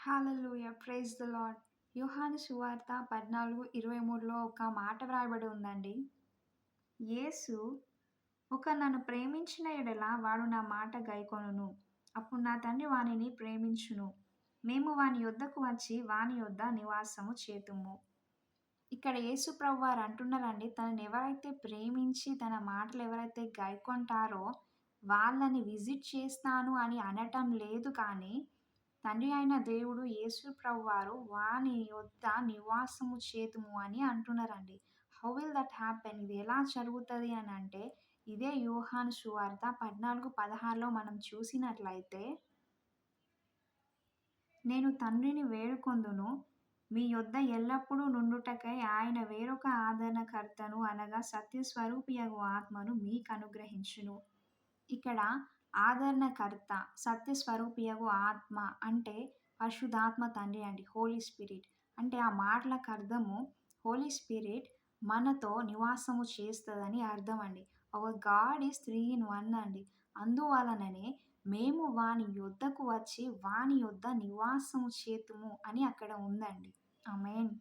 Hallelujah! Praise the lord. యోహాను సువార్త 14:23లో ఒక మాట వ్రాయబడి ఉందండి. యేసు నన్ను ప్రేమించిన యెడల వాడు నా మాట గైకొనును. అప్పుడు నా తండ్రి వానిని ప్రేమించును. మేము వాని యొద్దకు వచ్చి వాని యొద్ద నివాసము చేతుము. ఇక్కడ యేసు ప్రభువారు అంటున్నారండి, తననెవరైతే ప్రేమించి తన మాటలు ఎవరైతే గైకొంటారో వాళ్ళని విజిట్ చేస్తాను అని అనటం లేదు కానీ, తండ్రి అయిన దేవుడు యేసు ప్రభువారు వాని యొద్ద నివాసము చేతుము అని అంటున్నారండి. How will that happen? ఇది ఎలా జరుగుతది అనంటే, ఇదే యోహాను సువార్త 14:16లో మనం చూసినట్లయితే, నేను తండ్రిని వేడుకొందును, మీ యొద్ద ఎల్లప్పుడూ నుండుటకై ఆయన వేరొక ఆదరణకర్తను అనగా సత్యస్వరూపియగు ఆత్మను మీకనుగ్రహించును. ఇక్కడ ఆదరణకర్త, సత్యస్వరూపియగు ఆత్మ అంటే పరిశుద్ధాత్మ తండ్రి అండి. హోలీ స్పిరిట్. అంటే ఆ మాటలకు అర్థము హోలీ స్పిరిట్ మనతో నివాసము చేస్తదని అర్థమండి. అవర్ గాడ్ ఈస్ 3 ఇన్ 1 అండి. అందువలననే మేము వాని యొద్దకు వచ్చి వాని యొద్ద నివాసము చేతుము అని అక్కడ ఉందండి. ఆమేన్.